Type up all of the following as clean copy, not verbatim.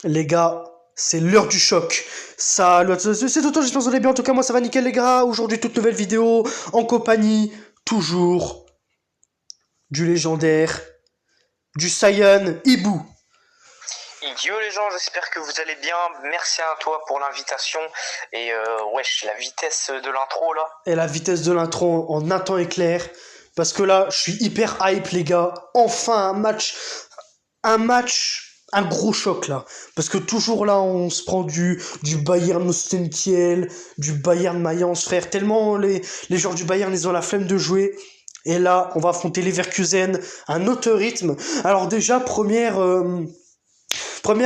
Les gars, c'est l'heure du choc. Salut, c'est Toto, j'espère que vous allez bien. En tout cas, moi ça va nickel, les gars. Aujourd'hui, toute nouvelle vidéo en compagnie, toujours, du légendaire, du Saiyan Ibu. Yo les gens, j'espère que vous allez bien. Merci à toi pour l'invitation. Et wesh, la vitesse de l'intro là. Et la vitesse de l'intro en un temps éclair. Parce que là, je suis hyper hype, les gars. Enfin, un gros choc là. Parce que toujours là, on se prend du Bayern Ostentiel, du Bayern Mayence, frère. Tellement les joueurs du Bayern, ils ont la flemme de jouer. Et là, on va affronter Leverkusen, un autre rythme. Alors déjà, première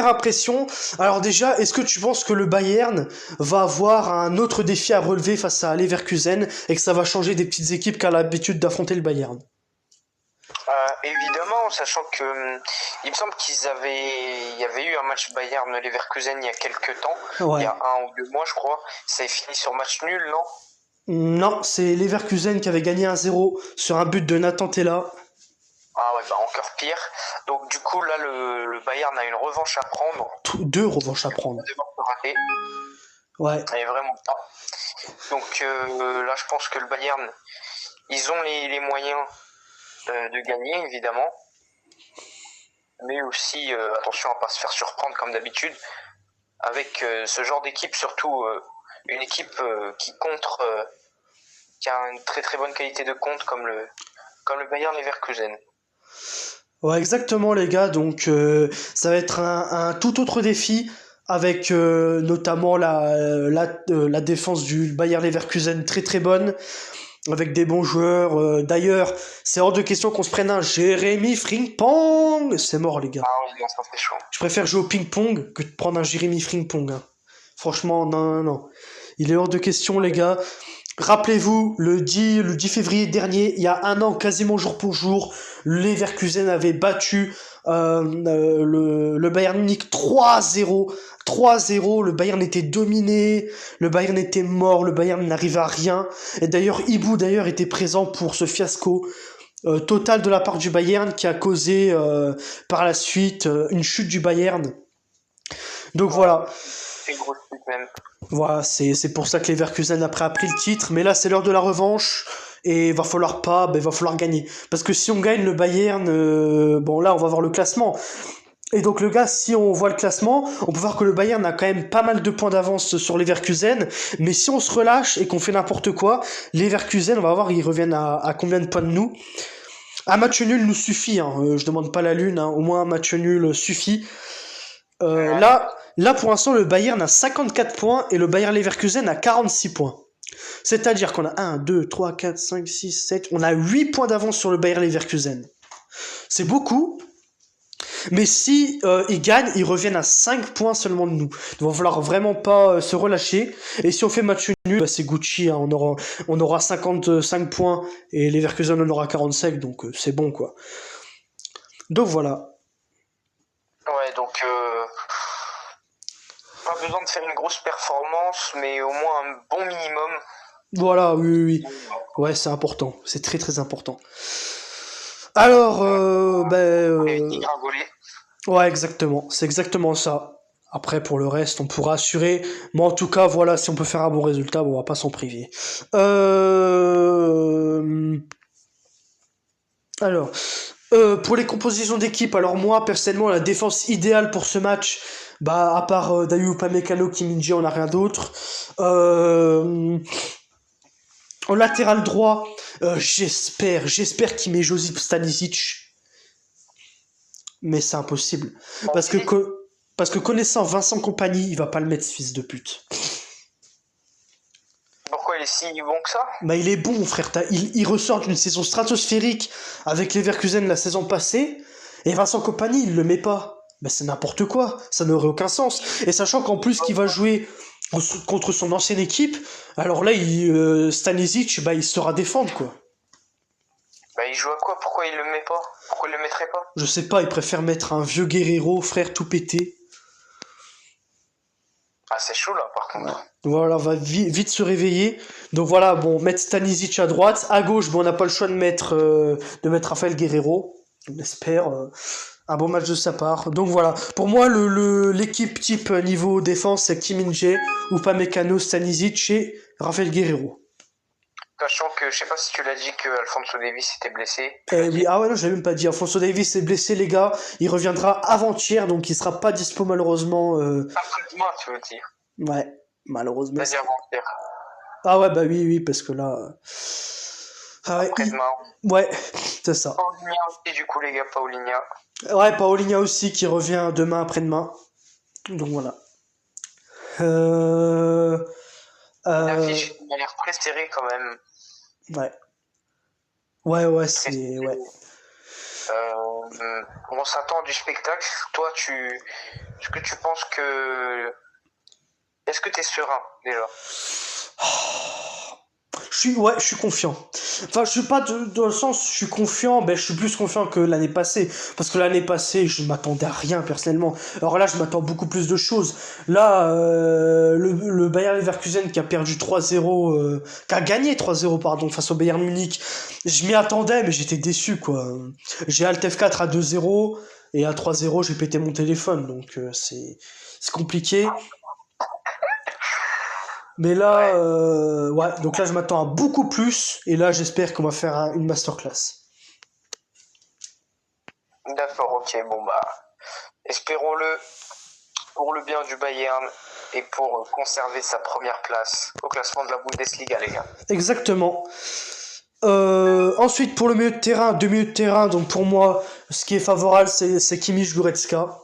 impression. Alors déjà, est-ce que tu penses que le Bayern va avoir un autre défi à relever face à Leverkusen et que ça va changer des petites équipes qui ont l'habitude d'affronter le Bayern? Évidemment, sachant que il me semble il y avait eu un match Bayern Leverkusen il y a quelques temps, il y Ouais. a 1 ou 2 mois je crois. Ça est fini sur match nul, non? Non, c'est Leverkusen qui avait gagné 1-0 sur un but de Nathan Tella. Ah ouais, bah encore pire. Donc du coup là, le Bayern a une revanche à prendre. Deux revanches à prendre. Devant se rater. Ouais. Et vraiment pas. Donc là, je pense que le Bayern, ils ont les moyens de gagner, évidemment. Mais aussi, attention à pas se faire surprendre comme d'habitude. Avec ce genre d'équipe, surtout une équipe qui a une très très bonne qualité de contre comme le Bayern Leverkusen. Ouais, exactement, les gars. Donc, ça va être un tout autre défi avec notamment la défense du Bayer Leverkusen très très bonne, avec des bons joueurs. D'ailleurs, c'est hors de question qu'on se prenne un Jérémy Frimpong. C'est mort, les gars. Ah oui, non, ça fait chaud. Je préfère jouer au ping-pong que de prendre un Jérémy Frimpong, hein. Franchement, non, non, non. Il est hors de question, les gars. Rappelez-vous, le 10 février dernier, il y a un an, quasiment jour pour jour, Leverkusen avait battu le Bayern Munich 3-0. 3-0, le Bayern était dominé, le Bayern était mort, le Bayern n'arrivait à rien. Et d'ailleurs, Ibu était présent pour ce fiasco total de la part du Bayern qui a causé par la suite une chute du Bayern. Donc voilà. C'est une grosse chute même. Voilà, c'est pour ça que Leverkusen après a pris le titre, mais là c'est l'heure de la revanche et va falloir gagner. Parce que si on gagne le Bayern, bon là on va voir le classement. Et donc le gars, si on voit le classement, on peut voir que le Bayern a quand même pas mal de points d'avance sur Leverkusen, mais si on se relâche et qu'on fait n'importe quoi, Leverkusen, on va voir, ils reviennent à combien de points de nous. Un match nul nous suffit, hein. Je demande pas la lune, hein. Au moins un match nul suffit. Là, pour l'instant, le Bayern a 54 points et le Bayer Leverkusen a 46 points. C'est-à-dire qu'on a 1, 2, 3, 4, 5, 6, 7... On a 8 points d'avance sur le Bayer Leverkusen. C'est beaucoup, mais si ils gagnent, ils reviennent à 5 points seulement de nous. Il va falloir vraiment pas se relâcher. Et si on fait match nul, bah, c'est Gucci, hein. On aura 55 points et Leverkusen en aura 45, donc c'est bon, quoi. Donc voilà. Ouais, donc pas besoin de faire une grosse performance, mais au moins un bon minimum. Voilà, oui. Ouais, c'est important. C'est très très important. Alors, ouais, exactement. C'est exactement ça. Après, pour le reste, on pourra assurer. Mais en tout cas, voilà, si on peut faire un bon résultat, bon, on va pas s'en priver. Alors, pour les compositions d'équipe, alors moi, personnellement, la défense idéale pour ce match, bah, à part Dayou Upamecano, Kim Min-jae, on n'a rien d'autre. En latéral droit, j'espère qu'il met Josip Stanisic. Mais c'est impossible. Parce que connaissant Vincent Kompany, il va pas le mettre, ce fils de pute. Pourquoi il est si bon que ça? Bah il est bon, frère. Il ressort d'une saison stratosphérique avec Leverkusen la saison passée. Et Vincent Kompany, il le met pas. Bah c'est n'importe quoi. Ça n'aurait aucun sens. Et sachant qu'en plus qu'il va jouer contre son ancienne équipe, alors là, Stanisic, bah il saura défendre, quoi. Bah il joue à quoi? Pourquoi il le met pas? Pourquoi il le mettrait pas? Je sais pas, il préfère mettre un vieux Guerrero, frère, tout pété. Ah c'est chaud là par contre. Voilà, on va vite se réveiller. Donc voilà, bon, mettre Stanisic à droite. À gauche, bon, on n'a pas le choix de mettre Rafael Guerrero. On espère. Un bon match de sa part. Donc voilà. Pour moi, l'équipe type niveau défense, c'est Kim Min-jae, Upamecano, Stanisic et Rafael Guerreiro. Sachant que, je sais pas si tu l'as dit que Alphonso Davies était blessé. Oui, ah ouais, non, je l'ai même pas dit. Alphonso Davies est blessé, les gars. Il reviendra avant-hier, donc il sera pas dispo malheureusement. Après-demain, tu veux dire. Ouais, malheureusement. C'est-à-dire avant-hier. Ah ouais, bah oui, parce que là. Ah ouais, Après-demain. ouais, c'est ça. Paulinha aussi, du coup, les gars, Paulinha. Ouais, Paulinha aussi qui revient demain après-demain. Donc voilà. L'affiche a l'air très serrée quand même. Ouais. Ouais, c'est. Ouais. On s'attend du spectacle. Toi, est-ce que tu penses que. Est-ce que t'es serein déjà? Je suis confiant. Enfin, je suis pas dans le sens, je suis confiant, je suis plus confiant que l'année passée. Parce que l'année passée, je m'attendais à rien personnellement. Alors là, je m'attends beaucoup plus de choses. Là, le Bayer Leverkusen qui a perdu 3-0, qui a gagné 3-0, pardon, face au Bayern Munich, je m'y attendais, mais j'étais déçu, quoi. J'ai Alt F4 à 2-0, et à 3-0, j'ai pété mon téléphone, donc c'est compliqué. Mais là, ouais, donc là je m'attends à beaucoup plus, et là j'espère qu'on va faire une masterclass. D'accord, ok, bon bah, espérons-le pour le bien du Bayern et pour conserver sa première place au classement de la Bundesliga, les gars. Exactement. Ensuite, pour le milieu de terrain, deux milieux de terrain, donc pour moi, ce qui est favorable, c'est Kimmich Goretzka.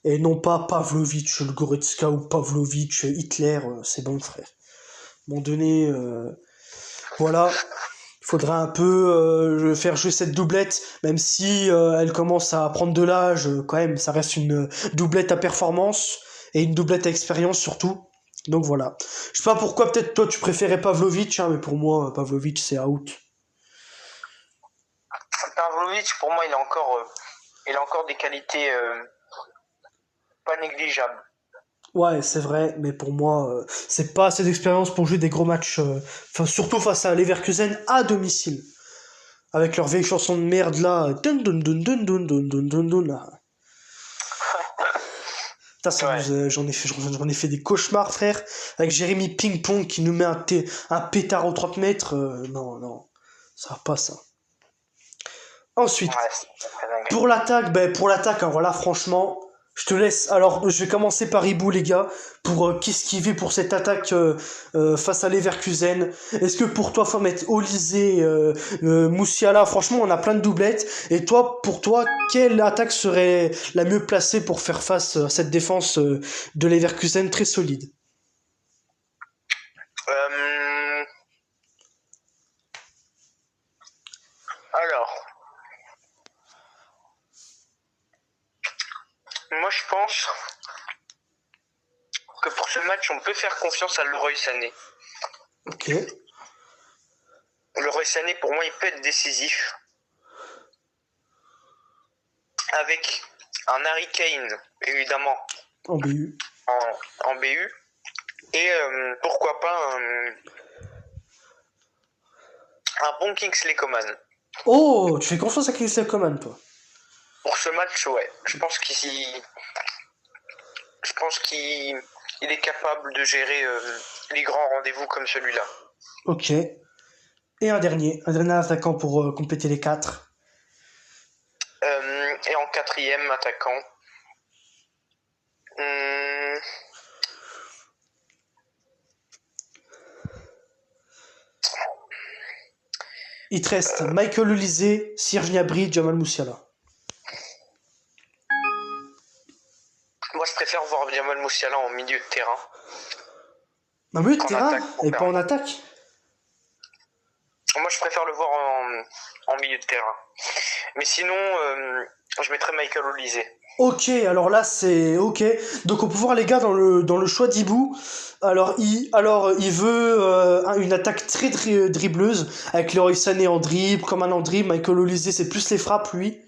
Et non pas Pavlovic, le Goretzka ou Pavlovic, Hitler, c'est bon frère. À un moment donné, voilà, il faudra un peu faire jouer cette doublette, même si elle commence à prendre de l'âge, quand même, ça reste une doublette à performance, et une doublette à expérience surtout. Donc voilà. Je sais pas pourquoi, peut-être toi tu préférais Pavlovic, hein, mais pour moi, Pavlovic c'est out. Pavlovic, pour moi, il a encore des qualités pas négligeables. Ouais, c'est vrai, mais pour moi, c'est pas assez d'expérience pour jouer des gros matchs, surtout face à Leverkusen à domicile. Avec leur vieille chanson de merde là. Dun dun dun dun dun dun dun dun dun, là. Putain, Ouais. j'en ai fait des cauchemars, frère. Avec Jérémy Ping-Pong qui nous met un pétard aux 30 mètres. Non, ça va pas ça. Ensuite, Ouais, c'est très dingue. pour l'attaque, alors là, franchement, je te laisse. Alors, je vais commencer par Ibou, les gars, pour qu'esquiver pour cette attaque face à Leverkusen. Est-ce que pour toi, faut mettre Olysée, Moussiala? Franchement, on a plein de doublettes. Et toi, pour toi, quelle attaque serait la mieux placée pour faire face à cette défense de Leverkusen très solide? Alors, moi je pense que pour ce match, on peut faire confiance à Leroy Sané. Ok. Leroy Sané, pour moi, il peut être décisif. Avec un Harry Kane, évidemment, En BU. en BU. Et pourquoi pas un bon Kingsley Coman. Oh, tu fais confiance à Kingsley Coman, toi? Pour ce match, ouais. Je pense qu'il est capable de gérer les grands rendez-vous comme celui-là. Ok. Et un dernier attaquant pour compléter les 4. Et en quatrième attaquant, Il te reste Michael Olysée, Serge Gnabry, Jamal Moussiala. moi je préfère voir Jamal Moussiala en milieu de terrain. Un milieu de En terrain attaque, et pas en attaque? Moi je préfère le voir en milieu de terrain. Mais sinon, je mettrais Michael Olysée. Ok, alors là c'est ok. Donc on peut voir les gars dans le choix d'Ibou. Alors il veut une attaque très dribbleuse avec Leroy Sané en dribble, comme un en dribble. Michael Olysée c'est plus les frappes lui.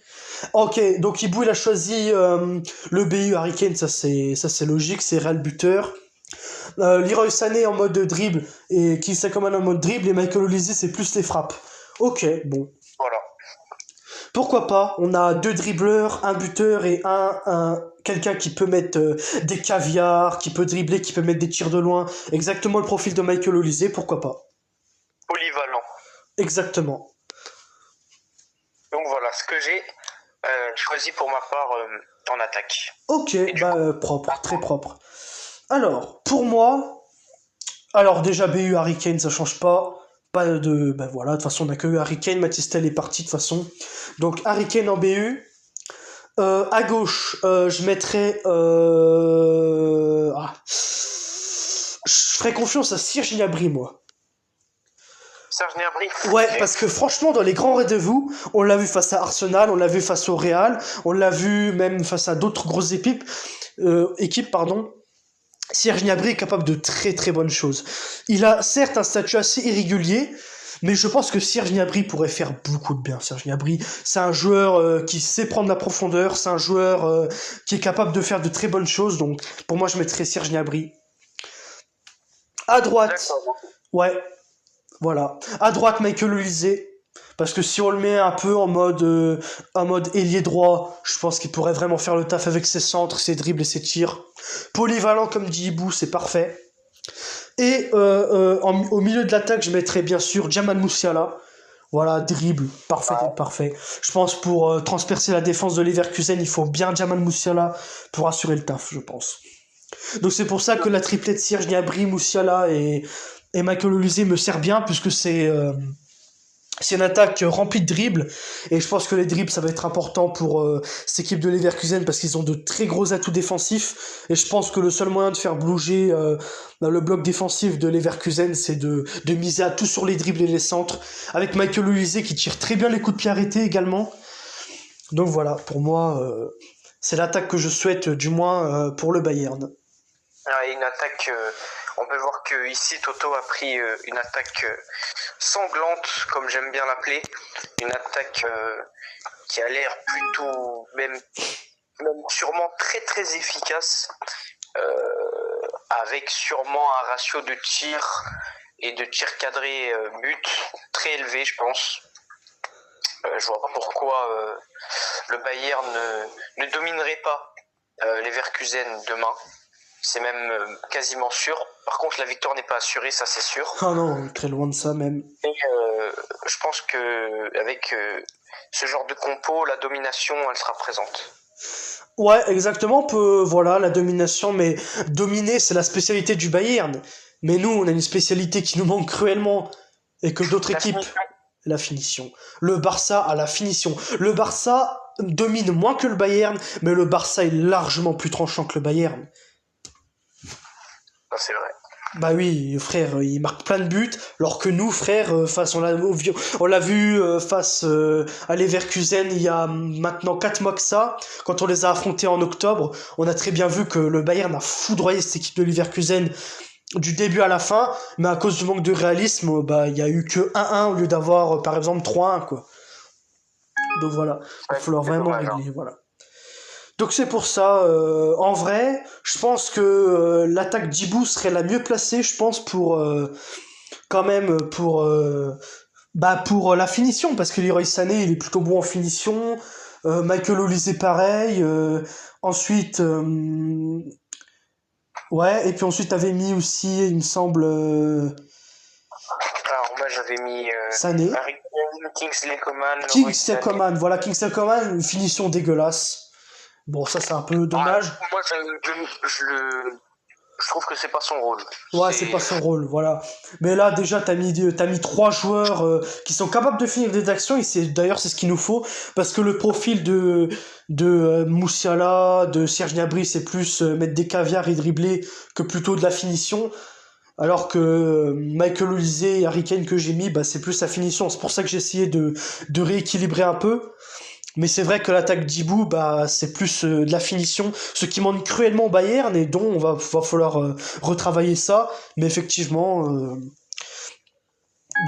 Ok, donc Ibou il a choisi le BU Harry Kane, ça c'est logique, c'est Real buteur. Leroy Sané en mode dribble et Kingsley Coman en mode dribble et Michael Olysée c'est plus les frappes. Ok, bon. Voilà. Pourquoi pas? On a deux dribbleurs, un buteur et quelqu'un qui peut mettre des caviars, qui peut dribbler, qui peut mettre des tirs de loin. Exactement le profil de Michael Olise, pourquoi pas? Polyvalent. Exactement. Donc voilà ce que j'ai choisi pour ma part en attaque. Ok, Et du coup, propre, très propre. Alors, pour moi, alors déjà BU Harry Kane, ça change pas. Pas de. Ben voilà, de toute façon, on a que eu Harry Kane, Matistel est parti de toute façon. Donc Harry Kane en BU. À gauche, je mettrais. Je ferais confiance à Serge Gnabry, moi. Serge Gnabry. Ouais, Ok. parce que franchement, dans les grands rendez-vous, on l'a vu face à Arsenal, on l'a vu face au Real, on l'a vu même face à d'autres grosses équipes, pardon. Serge Gnabry est capable de très très bonnes choses. Il a certes un statut assez irrégulier, mais je pense que Serge Gnabry pourrait faire beaucoup de bien. Serge Gnabry, c'est un joueur qui sait prendre la profondeur, c'est un joueur qui est capable de faire de très bonnes choses, donc pour moi je mettrais Serge Gnabry. À droite, D'accord. ouais, voilà. À droite, Michael Olise. Parce que si on le met un peu en mode ailier droit, je pense qu'il pourrait vraiment faire le taf avec ses centres, ses dribbles et ses tirs. Polyvalent comme dit Ibou, c'est parfait. Et au milieu de l'attaque, je mettrais bien sûr Jamal Musiala. Voilà, dribble, parfait et parfait. Je pense pour transpercer la défense de Leverkusen, il faut bien Jamal Musiala pour assurer le taf, je pense. Donc c'est pour ça que la triplette Serge Gnabry, Musiala et Michael Olise me sert bien, puisque c'est une attaque remplie de dribbles, et je pense que les dribbles ça va être important pour cette équipe de Leverkusen parce qu'ils ont de très gros atouts défensifs, et je pense que le seul moyen de faire bouger le bloc défensif de Leverkusen, c'est de miser à tout sur les dribbles et les centres, avec Michael Olise qui tire très bien les coups de pied arrêtés également. Donc voilà, pour moi, c'est l'attaque que je souhaite, du moins pour le Bayern. Une attaque, on peut voir que ici Toto a pris une attaque sanglante, comme j'aime bien l'appeler, une attaque qui a l'air plutôt, même sûrement très très efficace, avec sûrement un ratio de tir et de tir cadré but très élevé, je pense. Je vois pas pourquoi le Bayern ne dominerait pas Leverkusen demain. C'est même quasiment sûr. Par contre, la victoire n'est pas assurée, ça c'est sûr. Ah non, très loin de ça même. Et je pense que avec ce genre de compo, la domination, elle sera présente. Ouais, exactement, voilà, la domination, mais dominer, c'est la spécialité du Bayern. Mais nous, on a une spécialité qui nous manque cruellement, et que d'autres La équipes, finition. la finition. Le Barça a la finition. Le Barça domine moins que le Bayern, mais le Barça est largement plus tranchant que le Bayern. C'est vrai. Bah oui, frère, il marque plein de buts, alors que nous, frère, on l'a vu face à Leverkusen il y a maintenant 4 mois que ça, quand on les a affrontés en octobre, on a très bien vu que le Bayern a foudroyé cette équipe de Leverkusen du début à la fin, mais à cause du manque de réalisme, bah il y a eu que 1-1 au lieu d'avoir par exemple 3-1 quoi. Donc voilà, il va falloir vraiment régler, voilà. Donc c'est pour ça, en vrai, je pense que l'attaque d'Ibou serait la mieux placée, je pense, quand même, pour la finition, parce que Leroy Sané, il est plutôt bon en finition, Michael Olise pareil, ensuite, ouais, et puis ensuite t'avais mis aussi, il me semble, Alors moi j'avais mis Sané. Harry Kane, Kingsley Coman, Kingsley Coman, voilà, Kingsley Coman, une finition dégueulasse. Bon, ça c'est un peu dommage. Moi je trouve que c'est pas son rôle. Ouais, c'est pas son rôle, voilà. Mais là, déjà, t'as mis 3 joueurs qui sont capables de finir des actions, et d'ailleurs c'est ce qu'il nous faut, parce que le profil de Musiala, de Serge Gnabry, c'est plus mettre des caviars et dribbler que plutôt de la finition, alors que Michael Olise et Harry Kane que j'ai mis, bah, c'est plus la finition. C'est pour ça que j'ai essayé de rééquilibrer un peu. Mais c'est vrai que l'attaque d'Ibou, bah, c'est plus de la finition, ce qui manque cruellement au Bayern, et dont va falloir retravailler ça. Mais effectivement,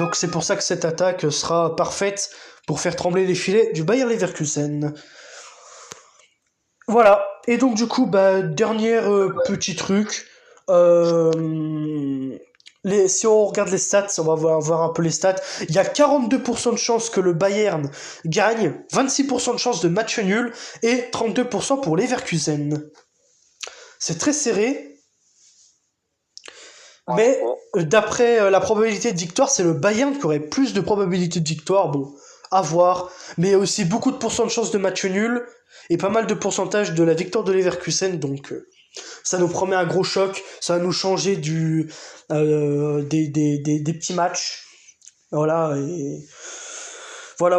donc c'est pour ça que cette attaque sera parfaite pour faire trembler les filets du Bayer Leverkusen. Voilà. Et donc du coup, bah, dernier petit truc. si on regarde les stats, on va voir un peu les stats. Il y a 42% de chances que le Bayern gagne, 26% de chances de match nul et 32% pour Leverkusen. C'est très serré, mais d'après la probabilité de victoire, c'est le Bayern qui aurait plus de probabilité de victoire. Bon, à voir. Mais il y a aussi beaucoup de pourcents de chances de match nul et pas mal de pourcentage de la victoire de Leverkusen. Donc, ça nous promet un gros choc. Ça va nous changer des petits matchs. Voilà, et voilà.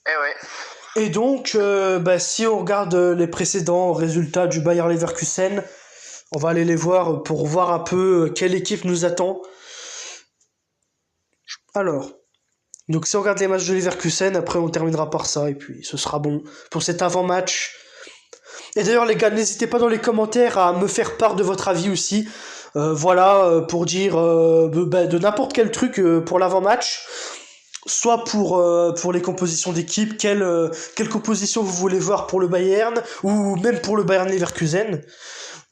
Eh ouais. Et donc, si on regarde les précédents résultats du Bayer Leverkusen, on va aller les voir pour voir un peu quelle équipe nous attend. Alors, donc si on regarde les matchs de Leverkusen, après on terminera par ça, et puis ce sera bon pour cet avant-match. Et d'ailleurs les gars, n'hésitez pas dans les commentaires à me faire part de votre avis aussi. Pour dire de n'importe quel truc pour l'avant-match. Soit pour les compositions d'équipe, quelle composition vous voulez voir pour le Bayern, ou même pour le Bayern Leverkusen.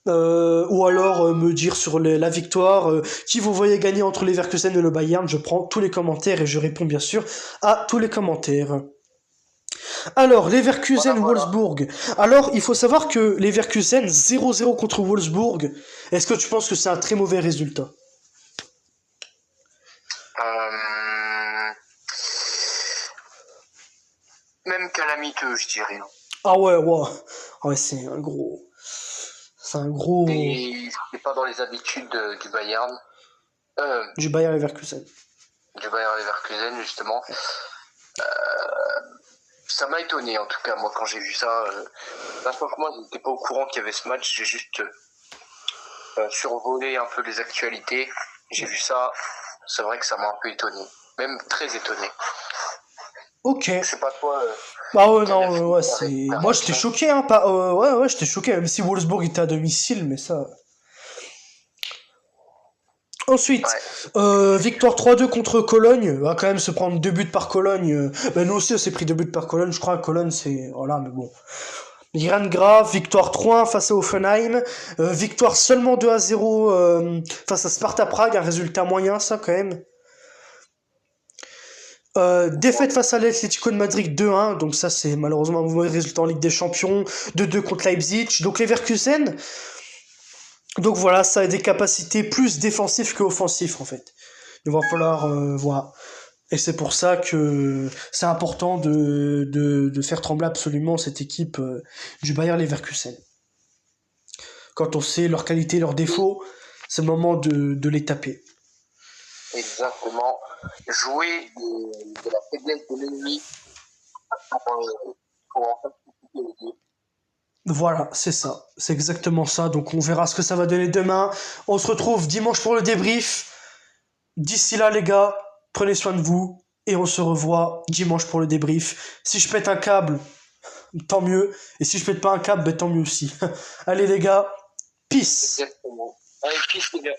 Ou alors me dire sur la victoire, qui vous voyez gagner entre Leverkusen et le Bayern. Je prends tous les commentaires et je réponds bien sûr à tous les commentaires. Alors, Leverkusen-Wolfsburg. Alors, il faut savoir que Leverkusen 0-0 contre Wolfsburg. Est-ce que tu penses que c'est un très mauvais résultat? Même calamiteux, je dirais. Ah ouais, c'est un gros... Et c'est pas dans les habitudes du Bayern. Du Bayer Leverkusen. Du Bayer Leverkusen, justement. Ça m'a étonné, en tout cas, moi, quand j'ai vu ça. Franchement, je n'étais pas au courant qu'il y avait ce match. J'ai juste survolé un peu les actualités. J'ai vu ça. C'est vrai que ça m'a un peu étonné. Même très étonné. Ok. Je sais pas toi. Moi, j'étais choqué, hein. J'étais choqué, même si Wolfsburg était à domicile, mais ça. Ensuite, victoire 3-2 contre Cologne. Va quand même se prendre 2 buts par Cologne. Nous aussi, on s'est pris 2 buts par Cologne. Je crois que Cologne, c'est. Voilà, mais bon. Rien de grave. Victoire 3-1 face à Hoffenheim. Victoire seulement 2-0 face à Sparta Prague. Un résultat moyen, ça, quand même. Défaite face à l'Atlético de Madrid 2-1, donc ça c'est malheureusement un mauvais résultat en Ligue des Champions. 2-2 contre Leipzig, donc Leverkusen. Donc voilà, ça a des capacités plus défensives que offensives en fait. Il va falloir voir. Et c'est pour ça que c'est important de faire trembler absolument cette équipe du Bayer Leverkusen. Quand on sait leurs qualités, leurs défauts, c'est le moment de les taper. Exactement. Jouer de la faiblesse de l'ennemi pour en fait. Voilà, c'est ça. C'est exactement ça. Donc on verra ce que ça va donner demain. On se retrouve dimanche pour le débrief. D'ici là, les gars, prenez soin de vous. Et on se revoit dimanche pour le débrief. Si je pète un câble, tant mieux. Et si je pète pas un câble, tant mieux aussi. Allez les gars, peace. Exactement. Allez, peace les gars.